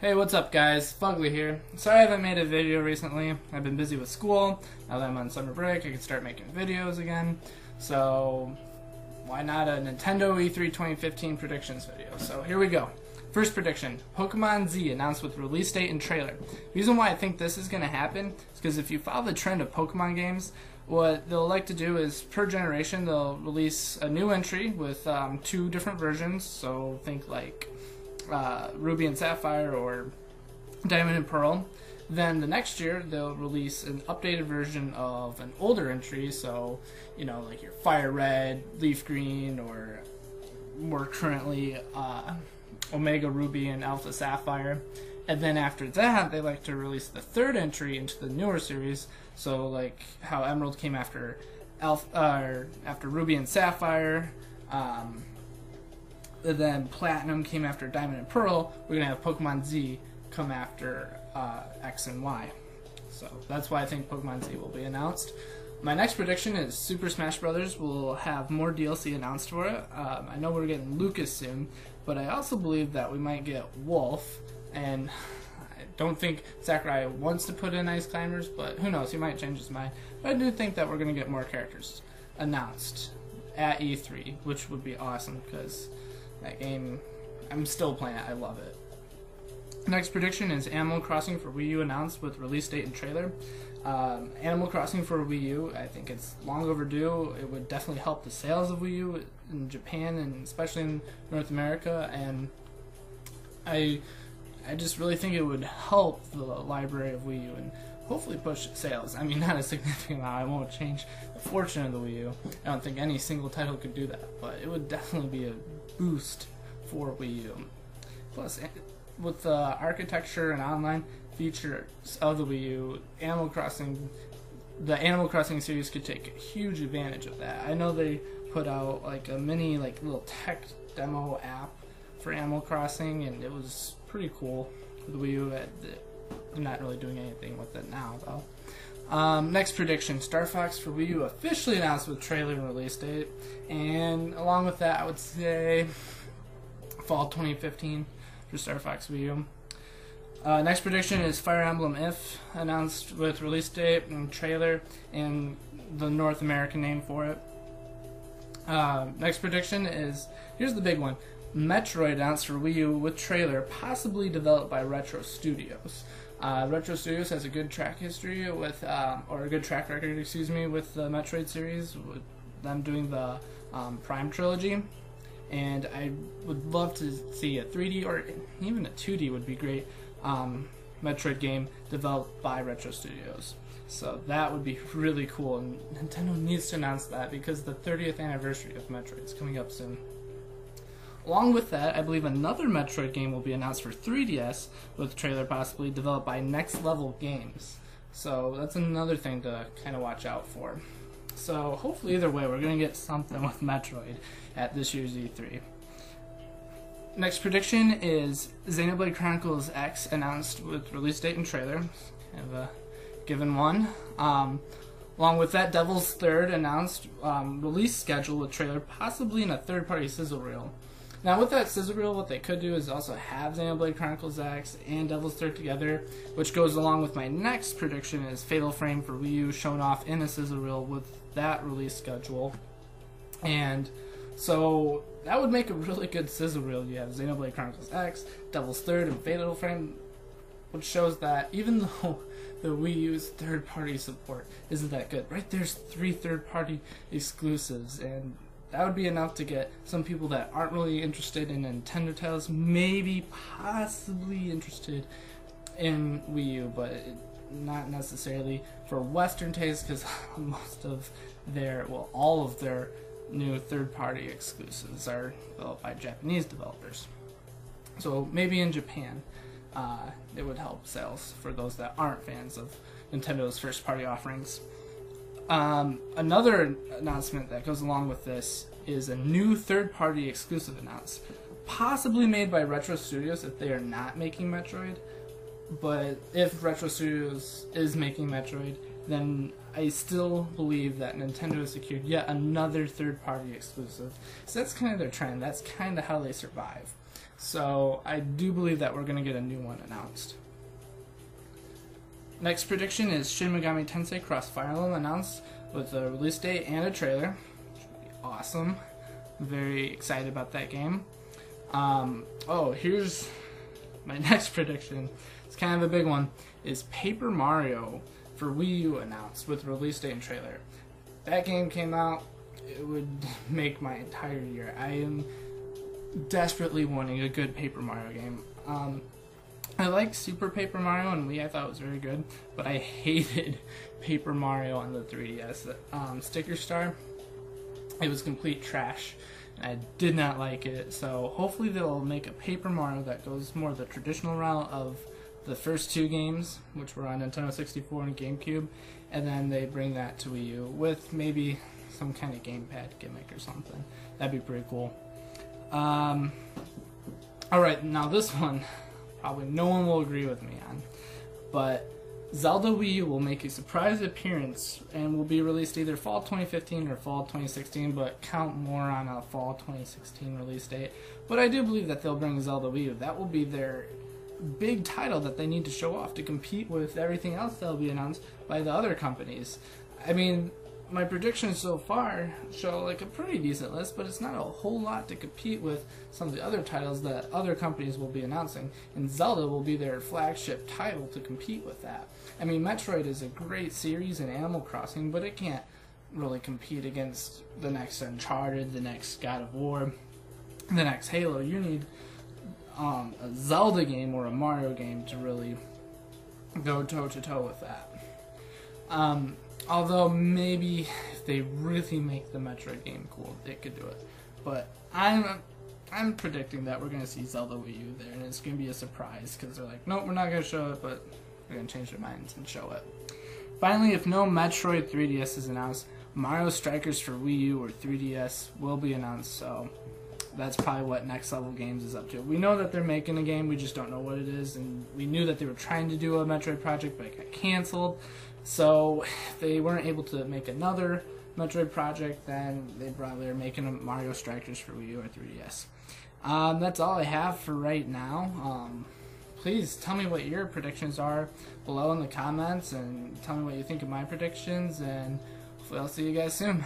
Hey, what's up guys? Fugly here. Sorry I haven't made a video recently. I've been busy with school. Now that I'm on summer break, I can start making videos again. So, why not a Nintendo E3 2015 predictions video? So, here we go. First prediction, Pokemon Z announced with release date and trailer. The reason why I think this is going to happen is because if you follow the trend of Pokemon games, what they'll like to do is, per generation, they'll release a new entry with two different versions. So, think like Ruby and Sapphire or Diamond and Pearl. Then the next year they'll release an updated version of an older entry, so you know, like your Fire Red, Leaf Green, or more currently Omega Ruby and Alpha Sapphire. And then after that they like to release the third entry into the newer series, so like how Emerald came after after Ruby and Sapphire, and then Platinum came after Diamond and Pearl. We're going to have Pokemon Z come after X and Y. So that's why I think Pokemon Z will be announced. My next prediction is Super Smash Bros. Will have more DLC announced for it. I know we're getting Lucas soon, but I also believe that we might get Wolf, and I don't think Sakurai wants to put in Ice Climbers, but who knows, he might change his mind. But I do think that we're going to get more characters announced at E3, which would be awesome, because that game, I'm still playing it, I love it. Next prediction is Animal Crossing for Wii U announced with release date and trailer. Animal Crossing for Wii U, I think it's long overdue. It would definitely help the sales of Wii U in Japan and especially in North America, and I just really think it would help the library of Wii U and hopefully push sales. I mean, not a significant amount. It won't change the fortune of the Wii U. I don't think any single title could do that, but it would definitely be a boost for Wii U. Plus, with the architecture and online features of the Wii U, the Animal Crossing series could take a huge advantage of that. I know they put out like a mini little tech demo app for Animal Crossing, and it was pretty cool for the Wii U. They're not really doing anything with it now, though. Next prediction, Star Fox for Wii U officially announced with trailer and release date. And along with that, I would say fall 2015 for Star Fox Wii U. Next prediction is Fire Emblem If, announced with release date and trailer and the North American name for it. Next prediction is, here's the big one, Metroid announced for Wii U with trailer, possibly developed by Retro Studios. Retro Studios has a good track history with, or a good track record, excuse me, with the Metroid series, with them doing the Prime trilogy. And I would love to see a 3D or even a 2D would be great Metroid game developed by Retro Studios. So that would be really cool, and Nintendo needs to announce that because the 30th anniversary of Metroid is coming up soon. Along with that, I believe another Metroid game will be announced for 3DS with trailer possibly developed by Next Level Games. So that's another thing to kind of watch out for. So hopefully either way we're going to get something with Metroid at this year's E3. Next prediction is Xenoblade Chronicles X announced with release date and trailer. Kind of a given one. Along with that, Devil's Third announced release schedule with trailer, possibly in a third-party sizzle reel. Now with that sizzle reel, what they could do is also have Xenoblade Chronicles X and Devil's Third together, which goes along with my next prediction is Fatal Frame for Wii U shown off in a sizzle reel with that release schedule. And so that would make a really good sizzle reel. You have Xenoblade Chronicles X, Devil's Third, and Fatal Frame, which shows that even though the Wii U's third-party support isn't that good, right, there's 3 third-party exclusives, and that would be enough to get some people that aren't really interested in Nintendo titles, maybe possibly interested in Wii U, but not necessarily for Western taste, because most of their, well, all of their new third-party exclusives are developed by Japanese developers. So maybe in Japan, it would help sales for those that aren't fans of Nintendo's first-party offerings. Another announcement that goes along with this is a new third-party exclusive announced, possibly made by Retro Studios if they are not making Metroid. But if Retro Studios is making Metroid, then I still believe that Nintendo has secured yet another third-party exclusive. So that's kind of their trend. That's kind of how they survive. So I do believe that we're going to get a new one announced. Next prediction is Shin Megami Tensei Crossfire will announce with a release date and a trailer. Which would be awesome. I'm very excited about that game. Here's my next prediction. It's kind of a big one. Is Paper Mario for Wii U announced with release date and trailer. That game came out, it would make my entire year. I am desperately wanting a good Paper Mario game. I like Super Paper Mario on Wii, I thought it was very good, but I hated Paper Mario on the 3DS. Sticker Star, it was complete trash, and I did not like it, so hopefully they'll make a Paper Mario that goes more the traditional route of the first two games, which were on Nintendo 64 and GameCube, and then they bring that to Wii U with maybe some kind of gamepad gimmick or something. That'd be pretty cool. Alright, now this one, probably no one will agree with me on, but Zelda Wii U will make a surprise appearance and will be released either fall 2015 or fall 2016, but count more on a fall 2016 release date. But I do believe that they'll bring Zelda Wii U. That will be their big title that they need to show off to compete with everything else that'll be announced by the other companies. I mean, my predictions so far show like a pretty decent list, but it's not a whole lot to compete with some of the other titles that other companies will be announcing, and Zelda will be their flagship title to compete with that. I mean, Metroid is a great series in Animal Crossing, but it can't really compete against the next Uncharted, the next God of War, the next Halo. You need a Zelda game or a Mario game to really go toe-to-toe with that. Although maybe if they really make the Metroid game cool, they could do it. But I'm predicting that we're going to see Zelda Wii U there, and it's going to be a surprise because they're like, nope, we're not going to show it, but we're going to change their minds and show it. Finally, if no Metroid 3DS is announced, Mario Strikers for Wii U or 3DS will be announced, so that's probably what Next Level Games is up to. We know that they're making a game, we just don't know what it is, and we knew that they were trying to do a Metroid project, but it got canceled. So if they weren't able to make another Metroid project, then they probably are making a Mario Strikers for Wii U or 3DS. That's all I have for right now. Please tell me what your predictions are below in the comments, and tell me what you think of my predictions, and hopefully I'll see you guys soon.